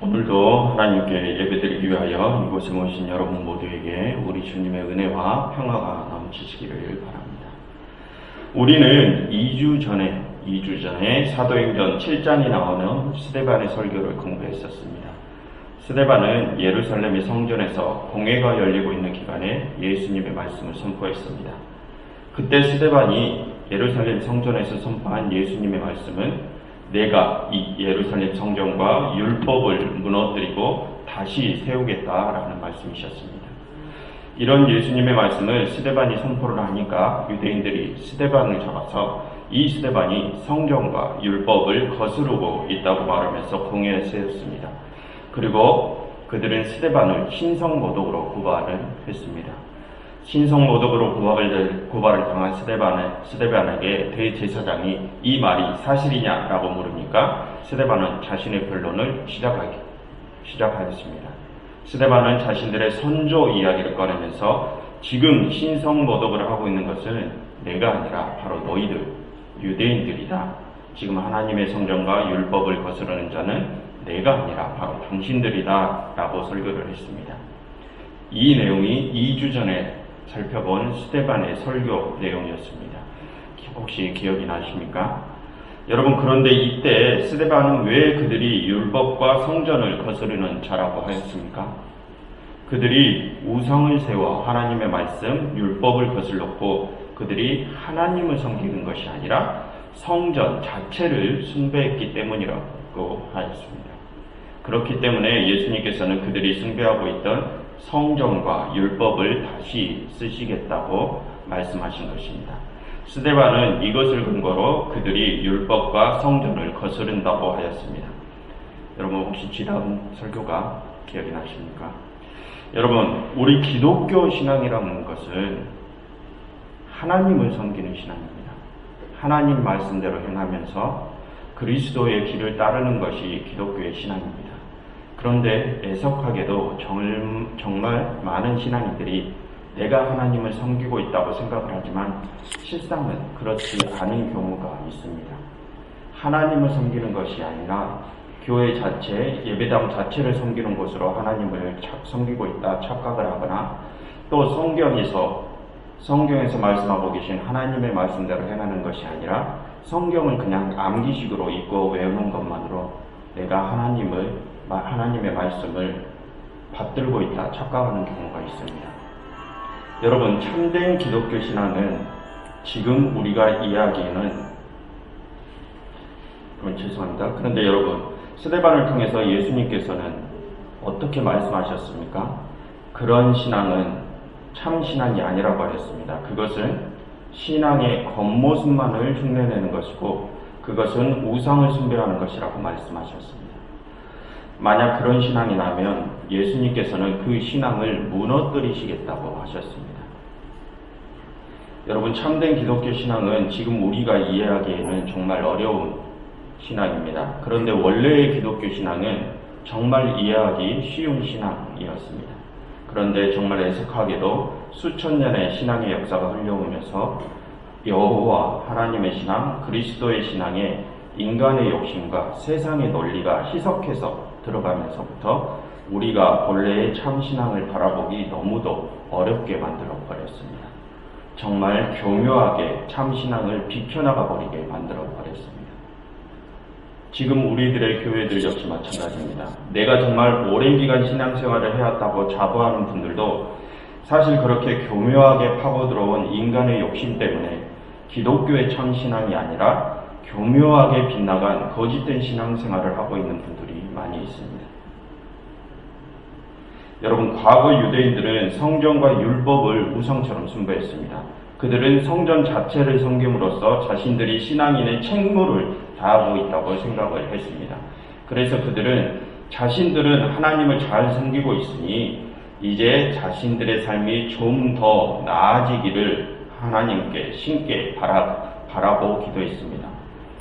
오늘도 하나님께 예배드리기 위하여 이곳에 모신 여러분 모두에게 우리 주님의 은혜와 평화가 넘치시기를 바랍니다. 우리는 2주 전에 사도행전 7장이 나오는 스데반의 설교를 공부했었습니다. 스데반은 예루살렘의 성전에서 공회가 열리고 있는 기간에 예수님의 말씀을 선포했습니다. 그때 스데반이 예루살렘 성전에서 선포한 예수님의 말씀은 내가 이 예루살렘 성전과 율법을 무너뜨리고 다시 세우겠다라는 말씀이셨습니다. 이런 예수님의 말씀을 스데반이 선포를 하니까 유대인들이 스데반을 잡아서 이 스데반이 성전과 율법을 거스르고 있다고 말하면서 공회에 세웠습니다. 그리고 그들은 스데반을 신성모독으로 고발을 했습니다. 신성모독으로 고발을 당한 스데반에게 대제사장이 이 말이 사실이냐라고 물으니까 스데반은 자신의 변론을 시작하였습니다. 스데반은 자신들의 선조 이야기를 꺼내면서 지금 신성모독을 하고 있는 것은 내가 아니라 바로 너희들 유대인들이다. 지금 하나님의 성전과 율법을 거스르는 자는 내가 아니라 바로 당신들이다 라고 설교를 했습니다. 이 내용이 2주 전에 살펴본 스데반의 설교 내용이었습니다. 혹시 기억이 나십니까? 여러분, 그런데 이때 스데반은 왜 그들이 율법과 성전을 거스르는 자라고 하였습니까? 그들이 우상을 세워 하나님의 말씀, 율법을 거슬렀고 그들이 하나님을 섬기는 것이 아니라 성전 자체를 숭배했기 때문이라고 하였습니다. 그렇기 때문에 예수님께서는 그들이 숭배하고 있던 성전과 율법을 다시 쓰시겠다고 말씀하신 것입니다. 스데반은 이것을 근거로 그들이 율법과 성전을 거스른다고 하였습니다. 여러분, 혹시 지난 설교가 기억이 나십니까? 여러분, 우리 기독교 신앙이라는 것은 하나님을 섬기는 신앙입니다. 하나님 말씀대로 행하면서 그리스도의 길을 따르는 것이 기독교의 신앙입니다. 그런데 애석하게도 정말 많은 신앙인들이 내가 하나님을 섬기고 있다고 생각을 하지만 실상은 그렇지 않은 경우가 있습니다. 하나님을 섬기는 것이 아니라 교회 자체, 예배당 자체를 섬기는 곳으로 하나님을 섬기고 있다 착각을 하거나 또 성경에서 말씀하고 계신 하나님의 말씀대로 행하는 것이 아니라 성경을 그냥 암기식으로 읽고 외우는 것만으로 내가 하나님의 말씀을 받들고 있다 착각하는 경우가 있습니다. 여러분, 참된 기독교 신앙은 지금 우리가 이야기하는 그런데 여러분, 스데반을 통해서 예수님께서는 어떻게 말씀하셨습니까? 그런 신앙은 참 신앙이 아니라고 하셨습니다. 그것은 신앙의 겉모습만을 흉내내는 것이고 그것은 우상을 숭배하는 것이라고 말씀하셨습니다. 만약 그런 신앙이 나면 예수님께서는 그 신앙을 무너뜨리시겠다고 하셨습니다. 여러분, 참된 기독교 신앙은 지금 우리가 이해하기에는 정말 어려운 신앙입니다. 그런데 원래의 기독교 신앙은 정말 이해하기 쉬운 신앙이었습니다. 그런데 정말 애석하게도 수천 년의 신앙의 역사가 흘러오면서 여호와 하나님의 신앙, 그리스도의 신앙에 인간의 욕심과 세상의 논리가 희석해서 들어가면서부터 우리가 본래의 참 신앙을 바라보기 너무도 어렵게 만들어 버렸습니다. 정말 교묘하게 참 신앙을 비켜나가 버리게 만들어 버렸습니다. 지금 우리들의 교회들 역시 마찬가지입니다. 내가 정말 오랜 기간 신앙생활을 해왔다고 자부하는 분들도 사실 그렇게 교묘하게 파고들어온 인간의 욕심 때문에 기독교의 참 신앙이 아니라 교묘하게 빗나간 거짓된 신앙생활을 하고 있는 분들이 많이 있습니다. 여러분, 과거 유대인들은 성전과 율법을 우상처럼 숭배했습니다. 그들은 성전 자체를 섬김으로써 자신들이 신앙인의 책무를 다하고 있다고 생각을 했습니다. 그래서 그들은 자신들은 하나님을 잘 섬기고 있으니 이제 자신들의 삶이 좀 더 나아지기를 하나님께 신께 바라고 기도했습니다.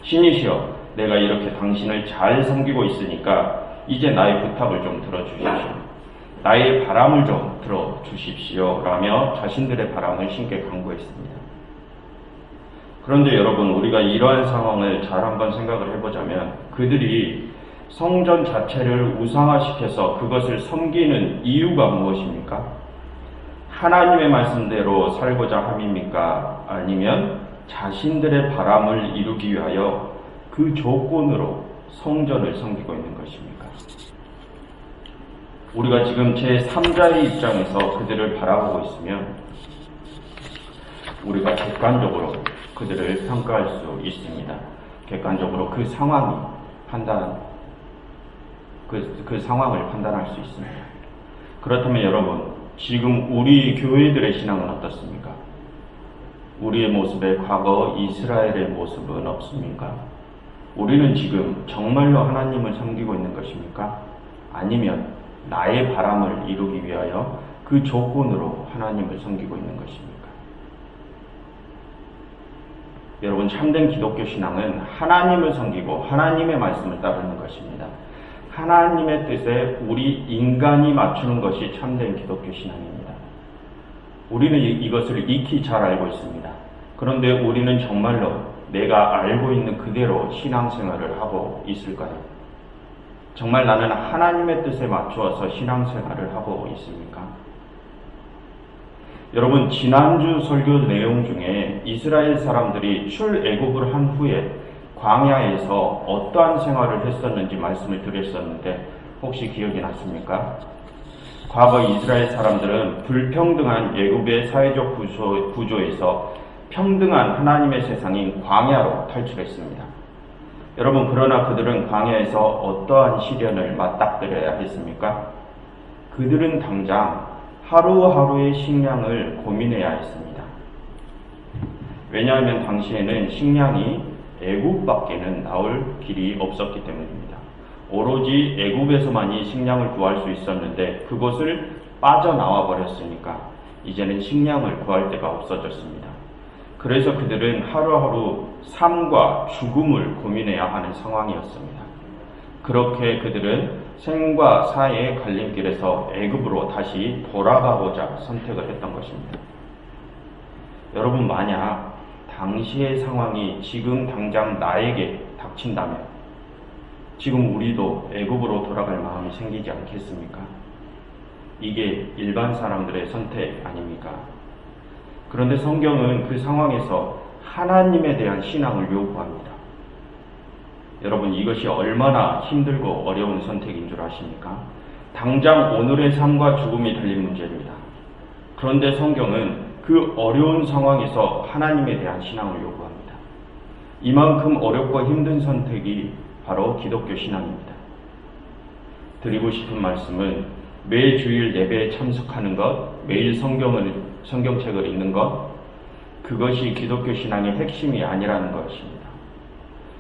신이시여, 내가 이렇게 당신을 잘 섬기고 있으니까 이제 나의 부탁을 좀 들어주십시오. 나의 바람을 좀 들어주십시오 라며 자신들의 바람을 신께 간구했습니다. 그런데 여러분, 우리가 이러한 상황을 잘 한번 생각을 해보자면 그들이 성전 자체를 우상화시켜서 그것을 섬기는 이유가 무엇입니까? 하나님의 말씀대로 살고자 함입니까? 아니면 자신들의 바람을 이루기 위하여 그 조건으로 성전을 섬기고 있는 것입니까? 우리가 지금 제3자의 입장에서 그들을 바라보고 있으면 우리가 객관적으로 그들을 평가할 수 있습니다. 객관적으로 그 상황이 그 상황을 판단할 수 있습니다. 그렇다면 여러분, 지금 우리 교회들의 신앙은 어떻습니까? 우리의 모습에 과거 이스라엘의 모습은 없습니까? 우리는 지금 정말로 하나님을 섬기고 있는 것입니까? 아니면 나의 바람을 이루기 위하여 그 조건으로 하나님을 섬기고 있는 것입니까? 여러분, 참된 기독교 신앙은 하나님을 섬기고 하나님의 말씀을 따르는 것입니다. 하나님의 뜻에 우리 인간이 맞추는 것이 참된 기독교 신앙입니다. 우리는 이것을 익히 잘 알고 있습니다. 그런데 우리는 정말로 내가 알고 있는 그대로 신앙생활을 하고 있을까요? 정말 나는 하나님의 뜻에 맞추어서 신앙생활을 하고 있습니까? 여러분, 지난주 설교 내용 중에 이스라엘 사람들이 출애굽을 한 후에 광야에서 어떠한 생활을 했었는지 말씀을 드렸었는데 혹시 기억이 나십니까? 과거 이스라엘 사람들은 불평등한 애굽의 사회적 구조에서 평등한 하나님의 세상인 광야로 탈출했습니다. 여러분, 그러나 그들은 광야에서 어떠한 시련을 맞닥뜨려야 했습니까? 그들은 당장 하루하루의 식량을 고민해야 했습니다. 왜냐하면 당시에는 식량이 애굽밖에는 나올 길이 없었기 때문입니다. 오로지 애굽에서만이 식량을 구할 수 있었는데 그곳을 빠져나와 버렸으니까 이제는 식량을 구할 데가 없어졌습니다. 그래서 그들은 하루하루 삶과 죽음을 고민해야 하는 상황이었습니다. 그렇게 그들은 생과 사의 갈림길에서 애굽으로 다시 돌아가고자 선택을 했던 것입니다. 여러분, 만약 당시의 상황이 지금 당장 나에게 닥친다면 지금 우리도 애굽으로 돌아갈 마음이 생기지 않겠습니까? 이게 일반 사람들의 선택 아닙니까? 그런데 성경은 그 상황에서 하나님에 대한 신앙을 요구합니다. 여러분, 이것이 얼마나 힘들고 어려운 선택인 줄 아십니까? 당장 오늘의 삶과 죽음이 달린 문제입니다. 그런데 성경은 그 어려운 상황에서 하나님에 대한 신앙을 요구합니다. 이만큼 어렵고 힘든 선택이 바로 기독교 신앙입니다. 드리고 싶은 말씀은 매 주일 예배에 참석하는 것, 매일 성경책을 읽는 것, 그것이 기독교 신앙의 핵심이 아니라는 것입니다.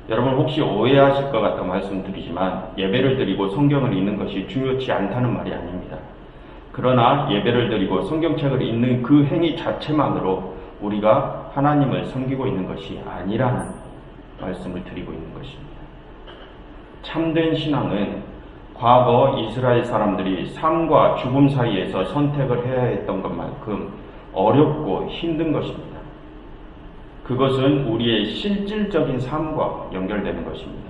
여러분, 혹시 오해하실 것 같아 말씀드리지만 예배를 드리고 성경을 읽는 것이 중요치 않다는 말이 아닙니다. 그러나 예배를 드리고 성경책을 읽는 그 행위 자체만으로 우리가 하나님을 섬기고 있는 것이 아니라는 말씀을 드리고 있는 것입니다. 참된 신앙은 과거 이스라엘 사람들이 삶과 죽음 사이에서 선택을 해야 했던 것만큼 어렵고 힘든 것입니다. 그것은 우리의 실질적인 삶과 연결되는 것입니다.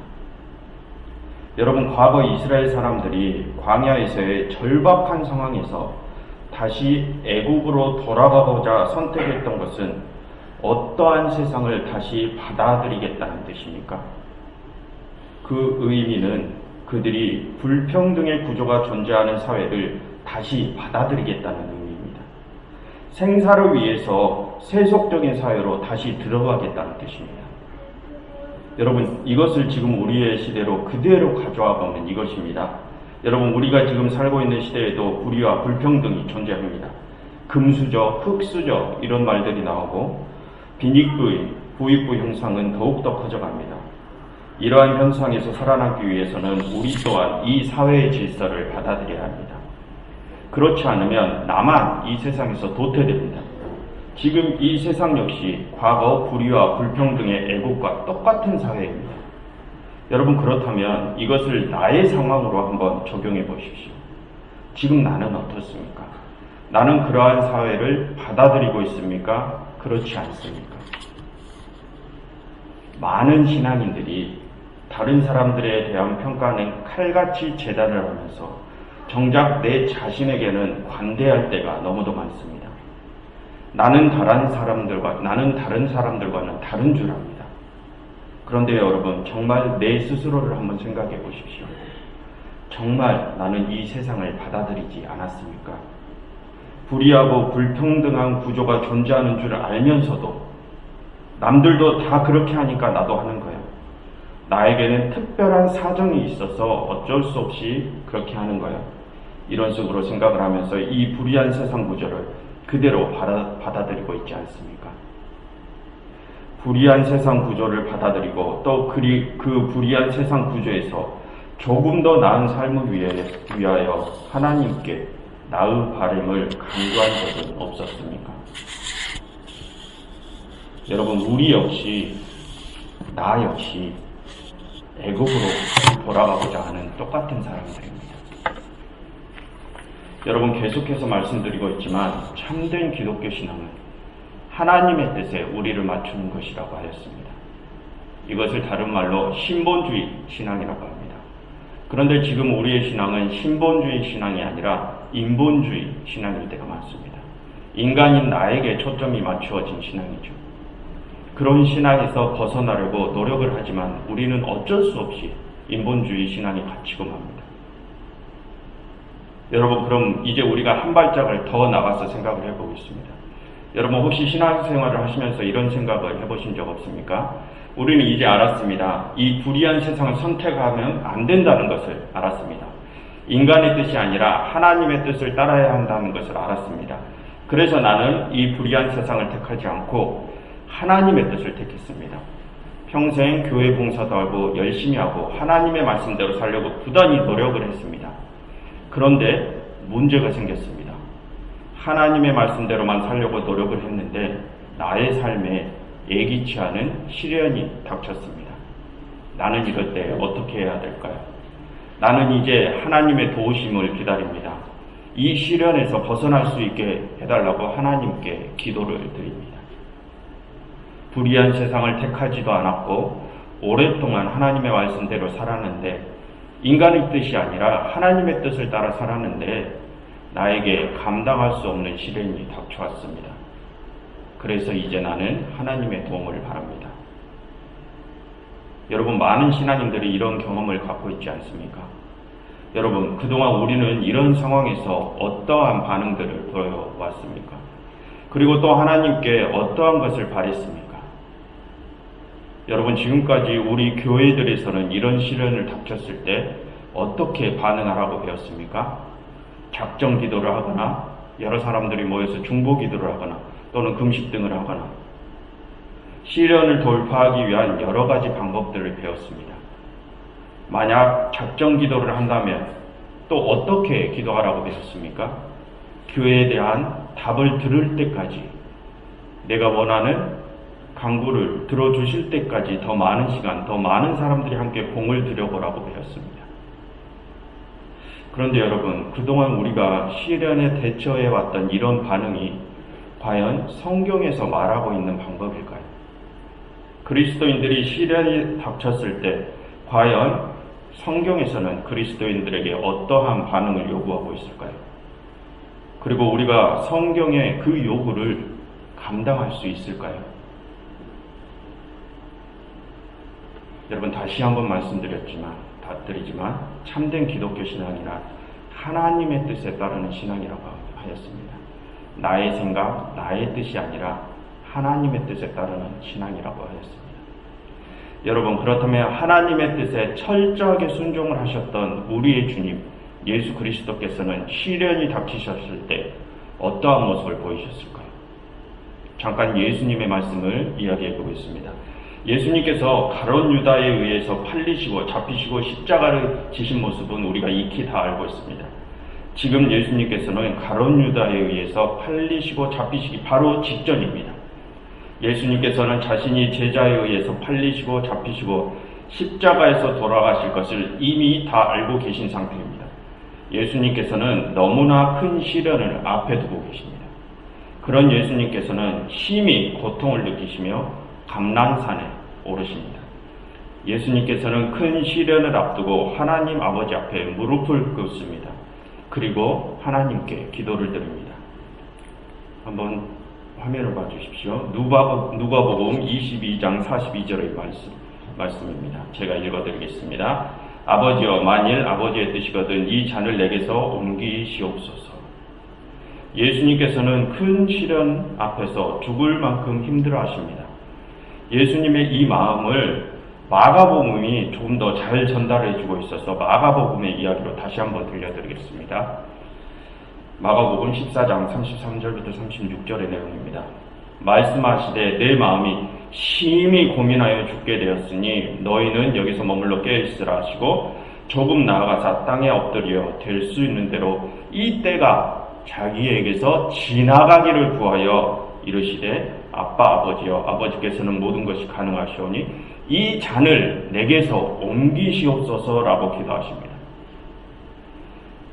여러분, 과거 이스라엘 사람들이 광야에서의 절박한 상황에서 다시 애굽으로 돌아가고자 선택했던 것은 어떠한 세상을 다시 받아들이겠다는 뜻입니까? 그 의미는 그들이 불평등의 구조가 존재하는 사회를 다시 받아들이겠다는 의미입니다. 생사를 위해서 세속적인 사회로 다시 들어가겠다는 뜻입니다. 여러분, 이것을 지금 우리의 시대로 그대로 가져와 보면 이것입니다. 여러분, 우리가 지금 살고 있는 시대에도 불의와 불평등이 존재합니다. 금수저, 흙수저 이런 말들이 나오고 빈익부의, 부익부 형상은 더욱더 커져갑니다. 이러한 현상에서 살아남기 위해서는 우리 또한 이 사회의 질서를 받아들여야 합니다. 그렇지 않으면 나만 이 세상에서 도태됩니다. 지금 이 세상 역시 과거 불의와 불평등의 애국과 똑같은 사회입니다. 여러분, 그렇다면 이것을 나의 상황으로 한번 적용해 보십시오. 지금 나는 어떻습니까? 나는 그러한 사회를 받아들이고 있습니까? 그렇지 않습니까? 많은 신앙인들이 다른 사람들에 대한 평가는 칼같이 재단을 하면서 정작 내 자신에게는 관대할 때가 너무도 많습니다. 나는 다른 사람들과는 다른 줄 압니다. 그런데 여러분, 정말 내 스스로를 한번 생각해 보십시오. 정말 나는 이 세상을 받아들이지 않았습니까? 불의하고 불평등한 구조가 존재하는 줄 알면서도 남들도 다 그렇게 하니까 나도 하는 거예요. 나에게는 특별한 사정이 있어서 어쩔 수 없이 그렇게 하는 거예요. 이런 식으로 생각을 하면서 이 불의한 세상 구조를 그대로 받아들이고 있지 않습니까? 불의한 세상 구조를 받아들이고 또 그 불의한 세상 구조에서 조금 더 나은 삶을 위하여 하나님께 나의 바람을 간구한 적은 없었습니까? 여러분, 우리 역시 나 역시 애국으로 돌아가고자 하는 똑같은 사람들입니다. 여러분, 계속해서 말씀드리고 있지만 참된 기독교 신앙은 하나님의 뜻에 우리를 맞추는 것이라고 하였습니다. 이것을 다른 말로 신본주의 신앙이라고 합니다. 그런데 지금 우리의 신앙은 신본주의 신앙이 아니라 인본주의 신앙일 때가 많습니다. 인간인 나에게 초점이 맞추어진 신앙이죠. 그런 신앙에서 벗어나려고 노력을 하지만 우리는 어쩔 수 없이 인본주의 신앙에 갇히고 맙니다. 여러분, 그럼 이제 우리가 한 발짝을 더 나가서 생각을 해보겠습니다. 여러분, 혹시 신앙생활을 하시면서 이런 생각을 해보신 적 없습니까? 우리는 이제 알았습니다. 이 불의한 세상을 선택하면 안 된다는 것을 알았습니다. 인간의 뜻이 아니라 하나님의 뜻을 따라야 한다는 것을 알았습니다. 그래서 나는 이 불의한 세상을 택하지 않고 하나님의 뜻을 택했습니다. 평생 교회 봉사도 하고 열심히 하고 하나님의 말씀대로 살려고 부단히 노력을 했습니다. 그런데 문제가 생겼습니다. 하나님의 말씀대로만 살려고 노력을 했는데 나의 삶에 예기치 않은 시련이 닥쳤습니다. 나는 이럴 때 어떻게 해야 될까요? 나는 이제 하나님의 도우심을 기다립니다. 이 시련에서 벗어날 수 있게 해달라고 하나님께 기도를 드립니다. 불의한 세상을 택하지도 않았고 오랫동안 하나님의 말씀대로 살았는데 인간의 뜻이 아니라 하나님의 뜻을 따라 살았는데 나에게 감당할 수 없는 시련이 닥쳐왔습니다. 그래서 이제 나는 하나님의 도움을 바랍니다. 여러분, 많은 신앙인들이 이런 경험을 갖고 있지 않습니까? 여러분, 그동안 우리는 이런 상황에서 어떠한 반응들을 보여왔습니까? 그리고 또 하나님께 어떠한 것을 바랬습니까? 여러분, 지금까지 우리 교회들에서는 이런 시련을 닥쳤을 때 어떻게 반응하라고 배웠습니까? 작정 기도를 하거나 여러 사람들이 모여서 중보 기도를 하거나 또는 금식 등을 하거나 시련을 돌파하기 위한 여러 가지 방법들을 배웠습니다. 만약 작정 기도를 한다면 또 어떻게 기도하라고 배웠습니까? 교회에 대한 답을 들을 때까지 내가 원하는 간구를 들어주실 때까지 더 많은 시간, 더 많은 사람들이 함께 공을 들여보라고 배웠습니다. 그런데 여러분, 그동안 우리가 시련에 대처해왔던 이런 반응이 과연 성경에서 말하고 있는 방법일까요? 그리스도인들이 시련이 닥쳤을 때 과연 성경에서는 그리스도인들에게 어떠한 반응을 요구하고 있을까요? 그리고 우리가 성경의 그 요구를 감당할 수 있을까요? 여러분, 다시 한번 말씀드리지만 참된 기독교 신앙이란 하나님의 뜻에 따르는 신앙이라고 하였습니다. 나의 생각, 나의 뜻이 아니라 하나님의 뜻에 따르는 신앙이라고 하였습니다. 여러분, 그렇다면 하나님의 뜻에 철저하게 순종을 하셨던 우리의 주님 예수 그리스도께서는 시련이 닥치셨을 때 어떠한 모습을 보이셨을까요? 잠깐 예수님의 말씀을 이야기해 보겠습니다. 예수님께서 가룟 유다에 의해서 팔리시고 잡히시고 십자가를 지신 모습은 우리가 익히 다 알고 있습니다. 지금 예수님께서는 가룟 유다에 의해서 팔리시고 잡히시기 바로 직전입니다. 예수님께서는 자신이 제자에 의해서 팔리시고 잡히시고 십자가에서 돌아가실 것을 이미 다 알고 계신 상태입니다. 예수님께서는 너무나 큰 시련을 앞에 두고 계십니다. 그런 예수님께서는 심히 고통을 느끼시며 감람산에 오르십니다. 예수님께서는 큰 시련을 앞두고 하나님 아버지 앞에 무릎을 꿇습니다. 그리고 하나님께 기도를 드립니다. 한번 화면을 봐주십시오. 누가복음 22장 42절의 말씀입니다. 제가 읽어드리겠습니다. 아버지여, 만일 아버지의 뜻이거든 이 잔을 내게서 옮기시옵소서. 예수님께서는 큰 시련 앞에서 죽을 만큼 힘들어하십니다. 예수님의 이 마음을 마가복음이 조금 더 잘 전달해주고 있어서 마가복음의 이야기로 다시 한번 들려드리겠습니다. 마가복음 14장 33절부터 36절의 내용입니다. 말씀하시되 내 마음이 심히 고민하여 죽게 되었으니 너희는 여기서 머물러 깨어있으라 하시고 조금 나아가사 땅에 엎드려 될 수 있는 대로 이 때가 자기에게서 지나가기를 구하여 이르시되 아빠 아버지여, 아버지께서는 모든 것이 가능하시오니 이 잔을 내게서 옮기시옵소서라고 기도하십니다.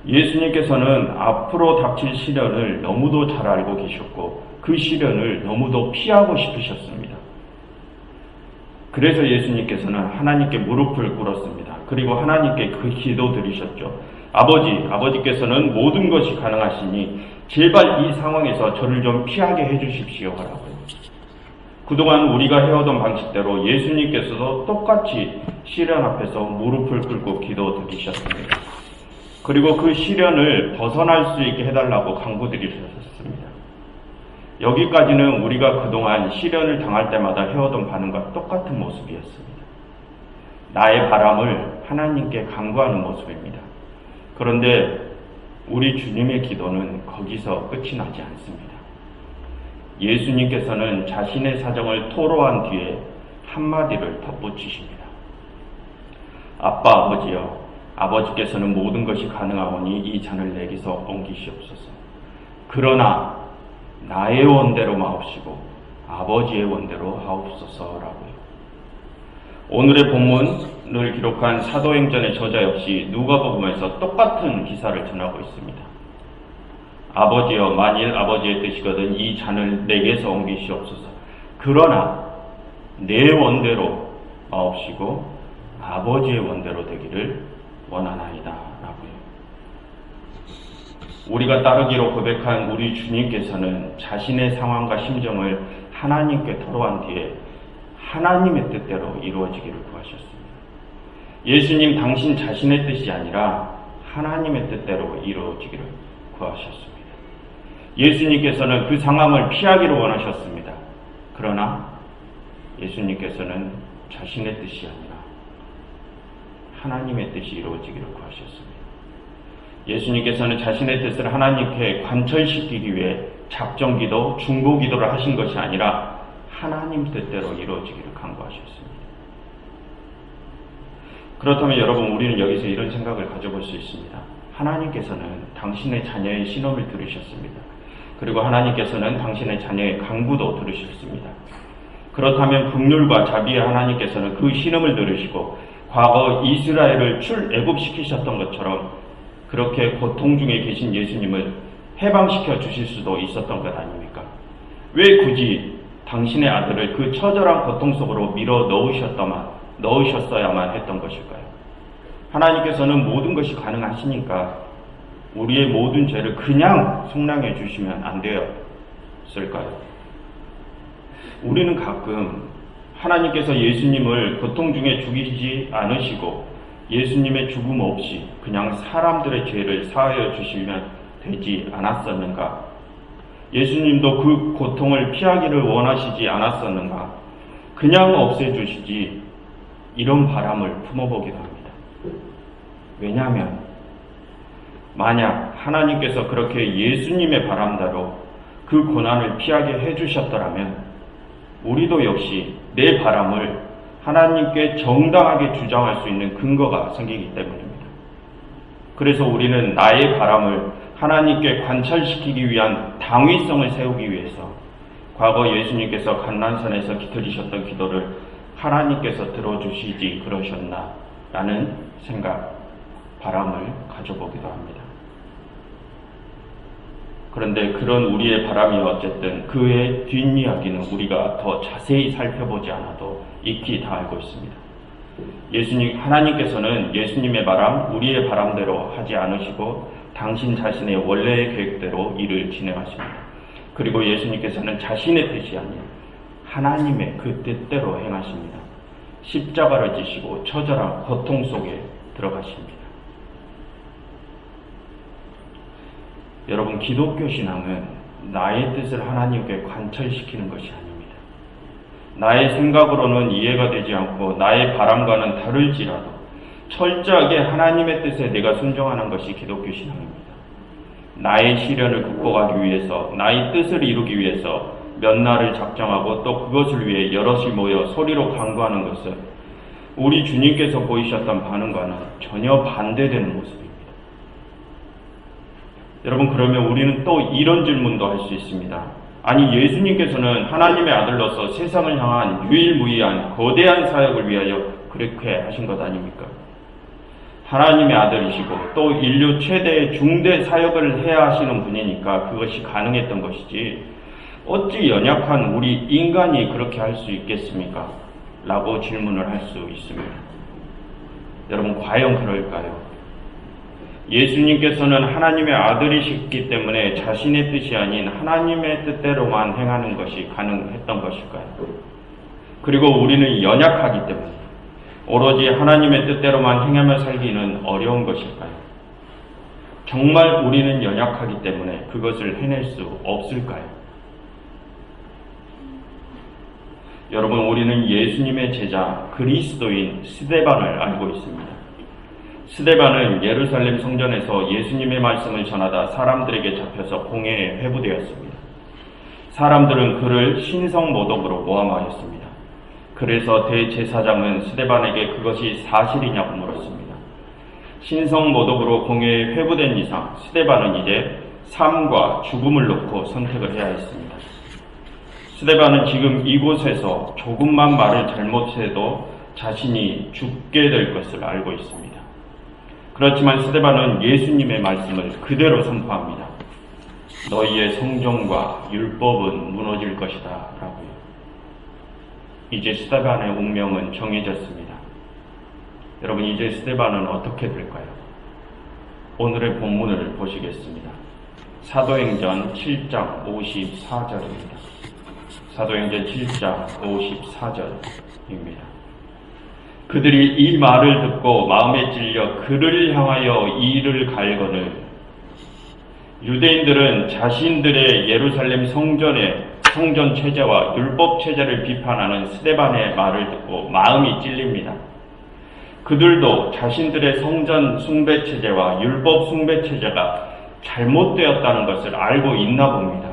예수님께서는 앞으로 닥칠 시련을 너무도 잘 알고 계셨고 그 시련을 너무도 피하고 싶으셨습니다. 그래서 예수님께서는 하나님께 무릎을 꿇었습니다. 그리고 하나님께 그 기도 드리셨죠. 아버지께서는 모든 것이 가능하시니 제발 이 상황에서 저를 좀 피하게 해주십시오 하라고요. 그동안 우리가 해오던 방식대로 예수님께서도 똑같이 시련 앞에서 무릎을 꿇고 기도 드리셨습니다. 그리고 그 시련을 벗어날 수 있게 해달라고 간구드리셨습니다. 여기까지는 우리가 그동안 시련을 당할 때마다 해오던 반응과 똑같은 모습이었습니다. 나의 바람을 하나님께 간구하는 모습입니다. 그런데 우리 주님의 기도는 거기서 끝이 나지 않습니다. 예수님께서는 자신의 사정을 토로한 뒤에 한마디를 덧붙이십니다. 아빠 아버지여, 아버지께서는 모든 것이 가능하오니 이 잔을 내게서 옮기시옵소서. 그러나 나의 원대로 마옵시고 아버지의 원대로 하옵소서라고요. 오늘의 본문을 기록한 사도행전의 저자 역시 누가복음에서 똑같은 기사를 전하고 있습니다. 아버지여, 만일 아버지의 뜻이거든 이 잔을 내게서 옮기시옵소서. 그러나 내 원대로 마옵시고 아버지의 원대로 되기를 원하나이다 라고요. 우리가 따르기로 고백한 우리 주님께서는 자신의 상황과 심정을 하나님께 토로한 뒤에 하나님의 뜻대로 이루어지기를 구하셨습니다. 예수님 당신 자신의 뜻이 아니라 하나님의 뜻대로 이루어지기를 구하셨습니다. 예수님께서는 그 상황을 피하기를 원하셨습니다. 그러나 예수님께서는 자신의 뜻이 아니라 하나님의 뜻이 이루어지기를 구하셨습니다. 예수님께서는 자신의 뜻을 하나님께 관철시키기 위해 작정기도, 중보기도를 하신 것이 아니라 하나님 뜻대로 이루어지기를 간구하셨습니다. 그렇다면 여러분, 우리는 여기서 이런 생각을 가져볼 수 있습니다. 하나님께서는 당신의 자녀의 신음을 들으셨습니다. 그리고 하나님께서는 당신의 자녀의 간구도 들으셨습니다. 그렇다면 긍휼과 자비의 하나님께서는 그 신음을 들으시고 과거 이스라엘을 출애굽시키셨던 것처럼 그렇게 고통 중에 계신 예수님을 해방시켜 주실 수도 있었던 것 아닙니까? 왜 굳이 당신의 아들을 그 처절한 고통 속으로 밀어 넣으셨어야만 했던 것일까요? 하나님께서는 모든 것이 가능하시니까 우리의 모든 죄를 그냥 속량해 주시면 안 되었을까요? 우리는 가끔 하나님께서 예수님을 고통 중에 죽이지 않으시고 예수님의 죽음 없이 그냥 사람들의 죄를 사하여 주시면 되지 않았었는가? 예수님도 그 고통을 피하기를 원하시지 않았었는가? 그냥 없애주시지, 이런 바람을 품어보기도 합니다. 왜냐하면 만약 하나님께서 그렇게 예수님의 바람대로 그 고난을 피하게 해주셨더라면 우리도 역시 내 바람을 하나님께 정당하게 주장할 수 있는 근거가 생기기 때문입니다. 그래서 우리는 나의 바람을 하나님께 관철시키기 위한 당위성을 세우기 위해서 과거 예수님께서 감난산에서 드리셨던 기도를 하나님께서 들어주시지 그러셨나 라는 생각, 바람을 가져보기도 합니다. 그런데 그런 우리의 바람이 어쨌든 그의 뒷이야기는 우리가 더 자세히 살펴보지 않아도 익히 다 알고 있습니다. 하나님께서는 예수님의 바람, 우리의 바람대로 하지 않으시고 당신 자신의 원래의 계획대로 일을 진행하십니다. 그리고 예수님께서는 자신의 뜻이 아닌 하나님의 그 뜻대로 행하십니다. 십자가를 지시고 처절한 고통 속에 들어가십니다. 여러분, 기독교 신앙은 나의 뜻을 하나님께 관철시키는 것이 아닙니다. 나의 생각으로는 이해가 되지 않고 나의 바람과는 다를지라도 철저하게 하나님의 뜻에 내가 순종하는 것이 기독교 신앙입니다. 나의 시련을 극복하기 위해서, 나의 뜻을 이루기 위해서 몇 날을 작정하고 또 그것을 위해 여럿이 모여 소리로 간구하는 것은 우리 주님께서 보이셨던 반응과는 전혀 반대되는 모습입니다. 여러분, 그러면 우리는 또 이런 질문도 할 수 있습니다. 아니, 예수님께서는 하나님의 아들로서 세상을 향한 유일무이한 거대한 사역을 위하여 그렇게 하신 것 아닙니까? 하나님의 아들이시고 또 인류 최대의 중대 사역을 해야 하시는 분이니까 그것이 가능했던 것이지 어찌 연약한 우리 인간이 그렇게 할 수 있겠습니까? 라고 질문을 할 수 있습니다. 여러분, 과연 그럴까요? 예수님께서는 하나님의 아들이시기 때문에 자신의 뜻이 아닌 하나님의 뜻대로만 행하는 것이 가능했던 것일까요? 그리고 우리는 연약하기 때문에 오로지 하나님의 뜻대로만 행하며 살기는 어려운 것일까요? 정말 우리는 연약하기 때문에 그것을 해낼 수 없을까요? 여러분, 우리는 예수님의 제자 그리스도인 스데반을 알고 있습니다. 스데반은 예루살렘 성전에서 예수님의 말씀을 전하다 사람들에게 잡혀서 공회에 회부되었습니다. 사람들은 그를 신성모독으로 모함하였습니다. 그래서 대제사장은 스데반에게 그것이 사실이냐고 물었습니다. 신성모독으로 공회에 회부된 이상 스데반은 이제 삶과 죽음을 놓고 선택을 해야 했습니다. 스데반은 지금 이곳에서 조금만 말을 잘못해도 자신이 죽게 될 것을 알고 있습니다. 그렇지만 스데반은 예수님의 말씀을 그대로 선포합니다. 너희의 성경과 율법은 무너질 것이다 라고요. 이제 스데반의 운명은 정해졌습니다. 여러분, 이제 스데반은 어떻게 될까요? 오늘의 본문을 보시겠습니다. 사도행전 7장 54절입니다. 사도행전 7장 54절입니다. 그들이 이 말을 듣고 마음에 찔려 그를 향하여 이를 갈거늘 유대인들은 자신들의 예루살렘 성전 체제와 율법 체제를 비판하는 스데반의 말을 듣고 마음이 찔립니다. 그들도 자신들의 성전 숭배 체제와 율법 숭배 체제가 잘못되었다는 것을 알고 있나 봅니다.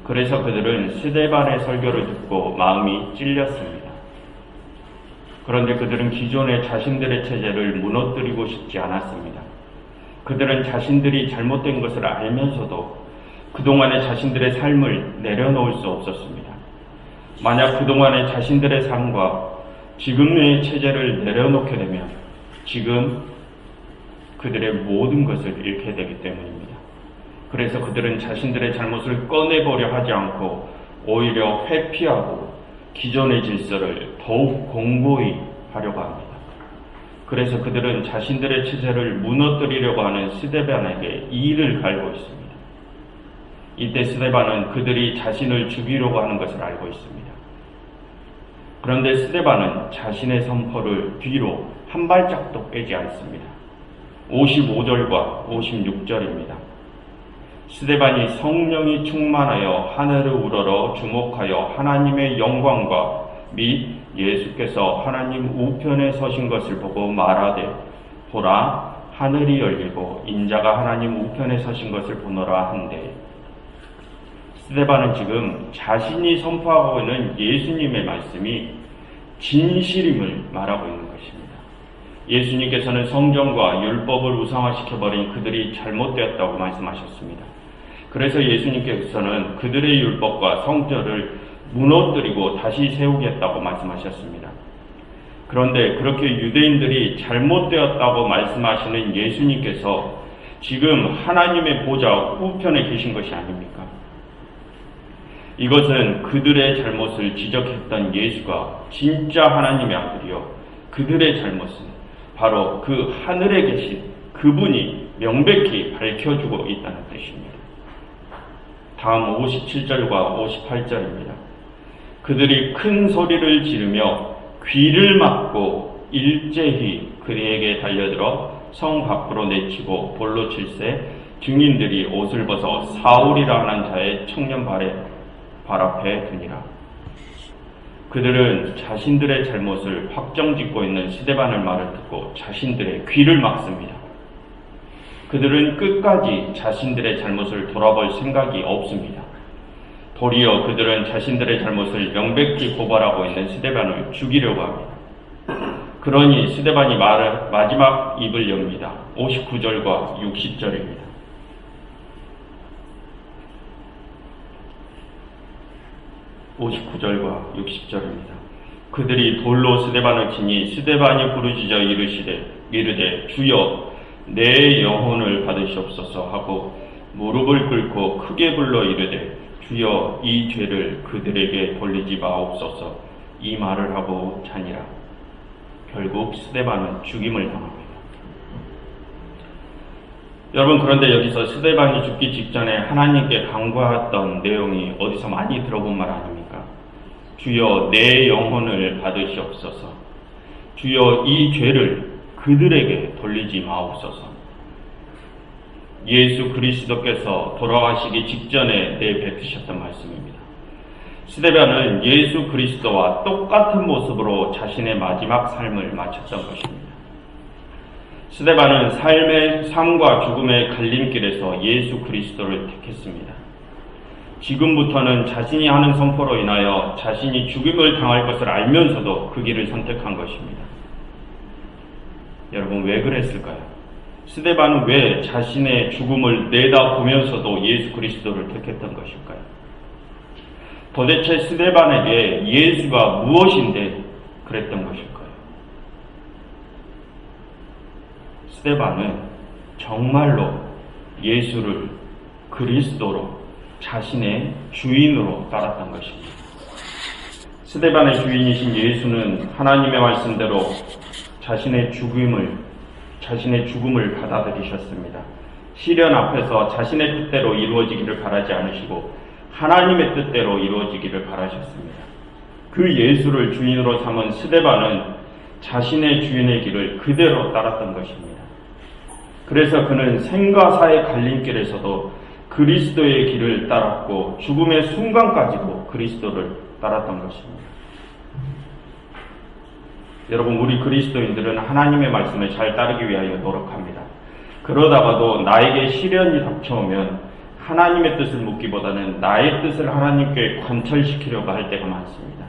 그래서 그들은 스데반의 설교를 듣고 마음이 찔렸습니다. 그런데 그들은 기존의 자신들의 체제를 무너뜨리고 싶지 않았습니다. 그들은 자신들이 잘못된 것을 알면서도 그동안의 자신들의 삶을 내려놓을 수 없었습니다. 만약 그동안의 자신들의 삶과 지금의 체제를 내려놓게 되면 지금 그들의 모든 것을 잃게 되기 때문입니다. 그래서 그들은 자신들의 잘못을 꺼내보려 하지 않고 오히려 회피하고 기존의 질서를 더욱 공고히 하려고 합니다. 그래서 그들은 자신들의 체제를 무너뜨리려고 하는 스데반에게 이를 갈고 있습니다. 이때 스데반은 그들이 자신을 죽이려고 하는 것을 알고 있습니다. 그런데 스데반은 자신의 선포를 뒤로 한 발짝도 빼지 않습니다. 55절과 56절입니다. 스데반이 성령이 충만하여 하늘을 우러러 주목하여 하나님의 영광과 및 예수께서 하나님 우편에 서신 것을 보고 말하되 보라 하늘이 열리고 인자가 하나님 우편에 서신 것을 보노라 한데 스데반은 지금 자신이 선포하고 있는 예수님의 말씀이 진실임을 말하고 있는 것입니다. 예수님께서는 성경과 율법을 우상화시켜버린 그들이 잘못되었다고 말씀하셨습니다. 그래서 예수님께서는 그들의 율법과 성전을 무너뜨리고 다시 세우겠다고 말씀하셨습니다. 그런데 그렇게 유대인들이 잘못되었다고 말씀하시는 예수님께서 지금 하나님의 보좌 우편에 계신 것이 아닙니까? 이것은 그들의 잘못을 지적했던 예수가 진짜 하나님의 아들이요 그들의 잘못은 바로 그 하늘에 계신 그분이 명백히 밝혀주고 있다는 뜻입니다. 다음 57절과 58절입니다. 그들이 큰 소리를 지르며 귀를 막고 일제히 그에게 달려들어 성 밖으로 내치고 볼로 칠세 증인들이 옷을 벗어 사울이라 하는 자의 청년 발 앞에 두니라. 그들은 자신들의 잘못을 확정짓고 있는 스데반의 말을 듣고 자신들의 귀를 막습니다. 그들은 끝까지 자신들의 잘못을 돌아볼 생각이 없습니다. 도리어 그들은 자신들의 잘못을 명백히 고발하고 있는 스데반을 죽이려고 합니다. 그러니 스데반이 마지막 입을 엽니다. 59절과 60절입니다. 그들이 돌로 스데반을 치니 스데반이 부르짖어 이르되 주여 내 영혼을 받으시옵소서 하고 무릎을 꿇고 크게 불러 이르되 주여 이 죄를 그들에게 돌리지 마옵소서 이 말을 하고 자니라. 결국 스데반은 죽임을 당합니다. 여러분, 그런데 여기서 스데반이 죽기 직전에 하나님께 간구했던 내용이 어디서 많이 들어본 말 아닙니까? 주여 내 영혼을 받으시옵소서. 주여 이 죄를 그들에게 돌리지 마옵소서. 예수 그리스도께서 돌아가시기 직전에 내뱉으셨던 말씀입니다. 스데반은 예수 그리스도와 똑같은 모습으로 자신의 마지막 삶을 마쳤던 것입니다. 스데반은 삶과 죽음의 갈림길에서 예수 그리스도를 택했습니다. 지금부터는 자신이 하는 선포로 인하여 자신이 죽임을 당할 것을 알면서도 그 길을 선택한 것입니다. 여러분, 왜 그랬을까요? 스데반은 왜 자신의 죽음을 내다보면서도 예수 그리스도를 택했던 것일까요? 도대체 스데반에게 예수가 무엇인데 그랬던 것일까요? 스데반은 정말로 예수를 그리스도로 자신의 주인으로 따랐던 것입니다. 스데반의 주인이신 예수는 하나님의 말씀대로 자신의 죽음을 받아들이셨습니다. 시련 앞에서 자신의 뜻대로 이루어지기를 바라지 않으시고 하나님의 뜻대로 이루어지기를 바라셨습니다. 그 예수를 주인으로 삼은 스데반은 자신의 주인의 길을 그대로 따랐던 것입니다. 그래서 그는 생과 사의 갈림길에서도 그리스도의 길을 따랐고 죽음의 순간까지도 그리스도를 따랐던 것입니다. 여러분, 우리 그리스도인들은 하나님의 말씀을 잘 따르기 위하여 노력합니다. 그러다가도 나에게 시련이 닥쳐오면 하나님의 뜻을 묻기보다는 나의 뜻을 하나님께 관철시키려고 할 때가 많습니다.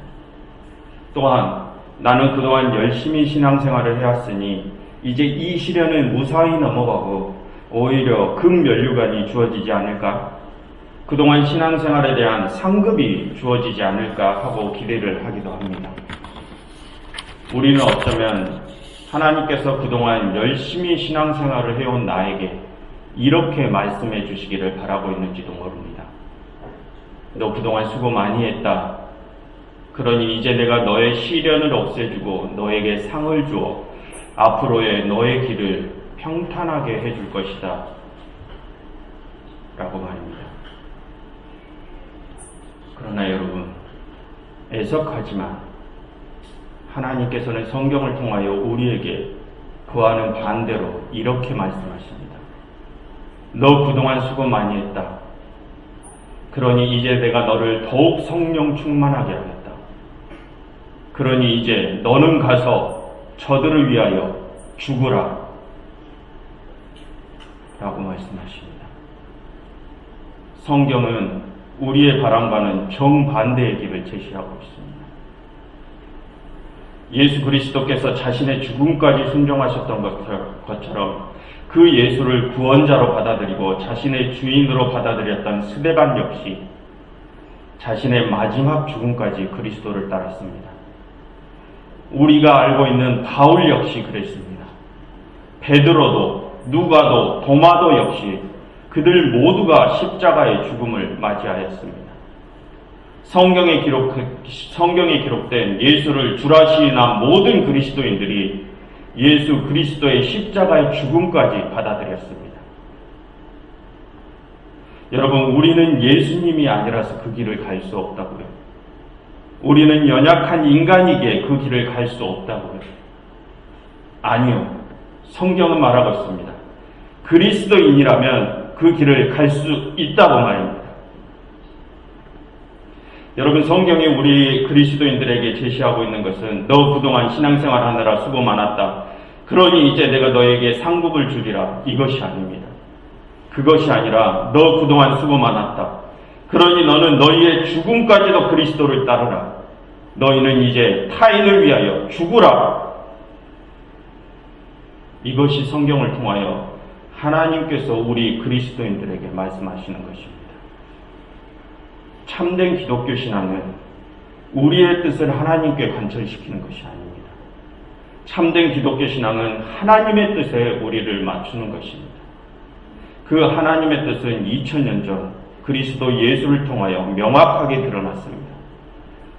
또한 나는 그동안 열심히 신앙생활을 해왔으니 이제 이 시련은 무사히 넘어가고 오히려 금면류관이 주어지지 않을까? 그동안 신앙생활에 대한 상급이 주어지지 않을까 하고 기대를 하기도 합니다. 우리는 어쩌면 하나님께서 그동안 열심히 신앙생활을 해온 나에게 이렇게 말씀해 주시기를 바라고 있는지도 모릅니다. 너 그동안 수고 많이 했다. 그러니 이제 내가 너의 시련을 없애주고 너에게 상을 주어 앞으로의 너의 길을 평탄하게 해줄 것이다. 라고 말입니다. 그러나 여러분, 애석하지만 하나님께서는 성경을 통하여 우리에게 그와는 반대로 이렇게 말씀하십니다. 너 그동안 수고 많이 했다. 그러니 이제 내가 너를 더욱 성령 충만하게 하겠다. 그러니 이제 너는 가서 저들을 위하여 죽으라. 라고 말씀하십니다. 성경은 우리의 바람과는 정반대의 길을 제시하고 있습니다. 예수 그리스도께서 자신의 죽음까지 순종하셨던 것처럼 그 예수를 구원자로 받아들이고 자신의 주인으로 받아들였던 스데반 역시 자신의 마지막 죽음까지 그리스도를 따랐습니다. 우리가 알고 있는 바울 역시 그랬습니다. 베드로도, 누가도, 도마도 역시 그들 모두가 십자가의 죽음을 맞이하였습니다. 성경에 기록된 예수를 주라시나 모든 그리스도인들이 예수 그리스도의 십자가의 죽음까지 받아들였습니다. 여러분, 우리는 예수님이 아니라서 그 길을 갈 수 없다고요. 우리는 연약한 인간이기에 그 길을 갈 수 없다고요. 아니요. 성경은 말하고 있습니다. 그리스도인이라면 그 길을 갈 수 있다고 말입니다. 여러분, 성경이 우리 그리스도인들에게 제시하고 있는 것은 너 그동안 신앙생활 하느라 수고 많았다. 그러니 이제 내가 너에게 상급을 주리라. 이것이 아닙니다. 그것이 아니라 너 그동안 수고 많았다. 그러니 너는 너희의 죽음까지도 그리스도를 따르라. 너희는 이제 타인을 위하여 죽으라. 이것이 성경을 통하여 하나님께서 우리 그리스도인들에게 말씀하시는 것입니다. 참된 기독교 신앙은 우리의 뜻을 하나님께 관철시키는 것이 아닙니다. 참된 기독교 신앙은 하나님의 뜻에 우리를 맞추는 것입니다. 그 하나님의 뜻은 2000년 전 그리스도 예수를 통하여 명확하게 드러났습니다.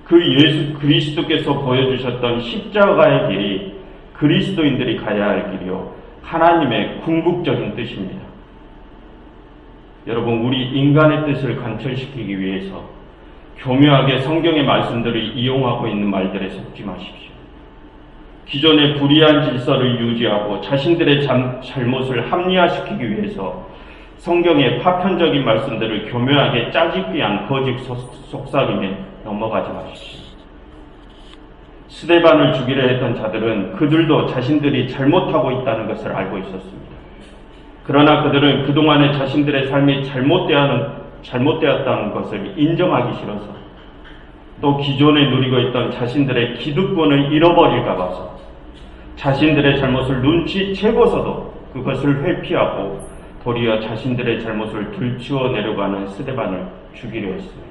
그 예수 그리스도께서 보여주셨던 십자가의 길이 그리스도인들이 가야 할 길이요, 하나님의 궁극적인 뜻입니다. 여러분, 우리 인간의 뜻을 관철시키기 위해서 교묘하게 성경의 말씀들을 이용하고 있는 말들에 속지 마십시오. 기존의 불의한 질서를 유지하고 자신들의 잘못을 합리화시키기 위해서 성경의 파편적인 말씀들을 교묘하게 짜집기 위한 거짓 속삭임에 넘어가지 마십시오. 스데반을 죽이려 했던 자들은 그들도 자신들이 잘못하고 있다는 것을 알고 있었습니다. 그러나 그들은 그동안의 자신들의 삶이 잘못되었다는 것을 인정하기 싫어서, 또 기존에 누리고 있던 자신들의 기득권을 잃어버릴까 봐서 자신들의 잘못을 눈치채고서도 그것을 회피하고 도리어 자신들의 잘못을 들추어내려고 하는 스데반을 죽이려 했습니다.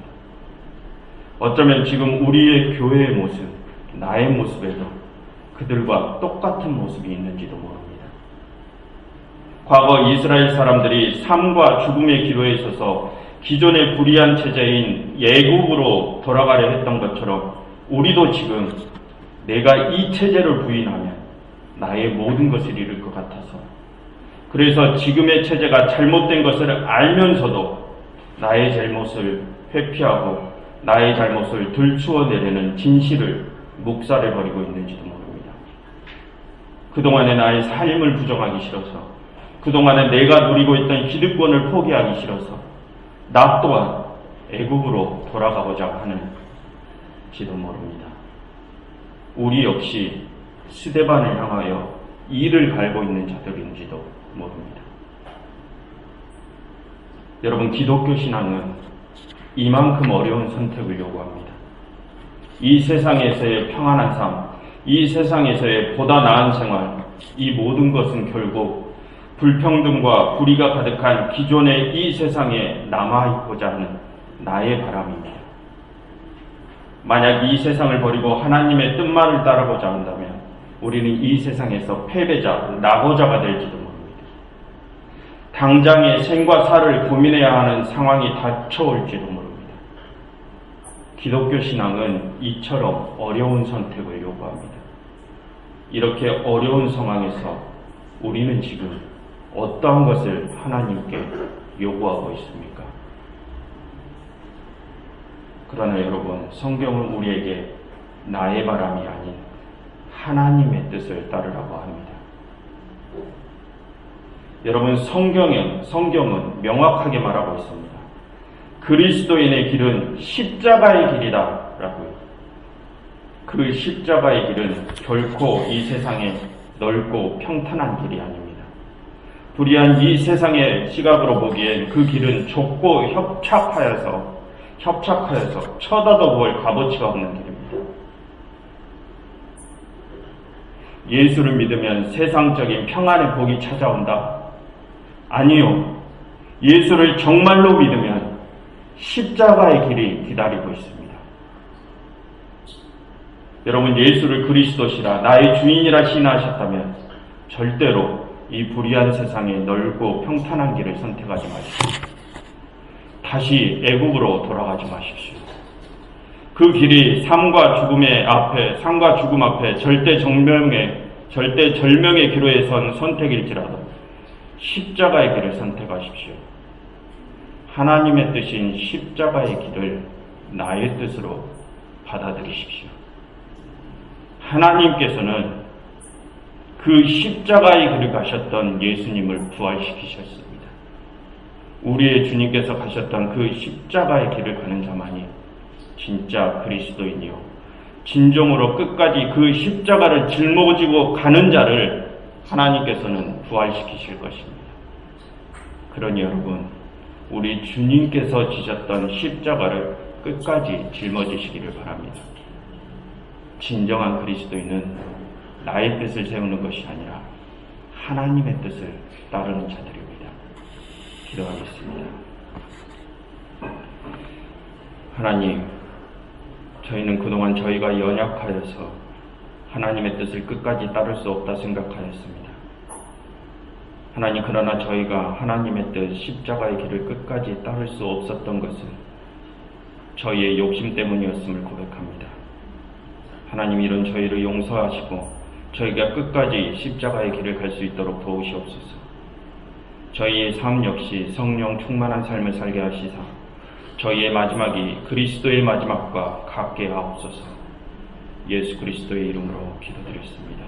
어쩌면 지금 우리의 교회의 모습, 나의 모습에도 그들과 똑같은 모습이 있는지도 모릅니다. 과거 이스라엘 사람들이 삶과 죽음의 기로에 서서 기존의 불의한 체제인 애국으로 돌아가려 했던 것처럼 우리도 지금 내가 이 체제를 부인하면 나의 모든 것을 잃을 것 같아서, 그래서 지금의 체제가 잘못된 것을 알면서도 나의 잘못을 회피하고 나의 잘못을 들추어내려는 진실을 묵살해버리고 있는지도 모릅니다. 그동안의 나의 삶을 부정하기 싫어서, 그동안에 내가 누리고 있던 기득권을 포기하기 싫어서 나 또한 애국으로 돌아가고자 하는지도 모릅니다. 우리 역시 스데반을 향하여 이를 갈고 있는 자들인지도 모릅니다. 여러분, 기독교 신앙은 이만큼 어려운 선택을 요구합니다. 이 세상에서의 평안한 삶, 이 세상에서의 보다 나은 생활, 이 모든 것은 결국 불평등과 불의가 가득한 기존의 이 세상에 남아있고자 하는 나의 바람입니다. 만약 이 세상을 버리고 하나님의 뜻만을 따르고자 한다면 우리는 이 세상에서 패배자, 낙오자가 될지도 모릅니다. 당장의 생과 사를 고민해야 하는 상황이 닥쳐올지도 모릅니다. 기독교 신앙은 이처럼 어려운 선택을 요구합니다. 이렇게 어려운 상황에서 우리는 지금 어떠한 것을 하나님께 요구하고 있습니까? 그러나 여러분, 성경은 우리에게 나의 바람이 아닌 하나님의 뜻을 따르라고 합니다. 여러분, 성경은 명확하게 말하고 있습니다. 그리스도인의 길은 십자가의 길이다 라고요. 그 십자가의 길은 결코 이 세상에 넓고 평탄한 길이 아닙니다. 불의한 이 세상의 시각으로 보기엔 그 길은 좁고 협착하여서 쳐다도 볼 값어치가 없는 길입니다. 예수를 믿으면 세상적인 평안의 복이 찾아온다? 아니요. 예수를 정말로 믿으면 십자가의 길이 기다리고 있습니다. 여러분, 예수를 그리스도시라 나의 주인이라 신하셨다면 절대로 이 불의한 세상의 넓고 평탄한 길을 선택하지 마십시오. 다시 애국으로 돌아가지 마십시오. 그 길이 삶과 죽음 앞에 절대 절명의 기로에 선 선택일지라도 십자가의 길을 선택하십시오. 하나님의 뜻인 십자가의 길을 나의 뜻으로 받아들이십시오. 하나님께서는 그 십자가의 길을 가셨던 예수님을 부활시키셨습니다. 우리의 주님께서 가셨던 그 십자가의 길을 가는 자만이 진짜 그리스도인이요, 진정으로 끝까지 그 십자가를 짊어지고 가는 자를 하나님께서는 부활시키실 것입니다. 그러니 여러분, 우리 주님께서 지셨던 십자가를 끝까지 짊어지시기를 바랍니다. 진정한 그리스도인은 나의 뜻을 세우는 것이 아니라 하나님의 뜻을 따르는 자들입니다. 기도하겠습니다. 하나님, 저희는 그동안 저희가 연약하여서 하나님의 뜻을 끝까지 따를 수 없다 생각하였습니다. 하나님, 그러나 저희가 하나님의 뜻 십자가의 길을 끝까지 따를 수 없었던 것은 저희의 욕심 때문이었음을 고백합니다. 하나님, 이런 저희를 용서하시고 저희가 끝까지 십자가의 길을 갈 수 있도록 도우시옵소서. 저희의 삶 역시 성령 충만한 삶을 살게 하시사 저희의 마지막이 그리스도의 마지막과 같게 하옵소서. 예수 그리스도의 이름으로 기도드렸습니다.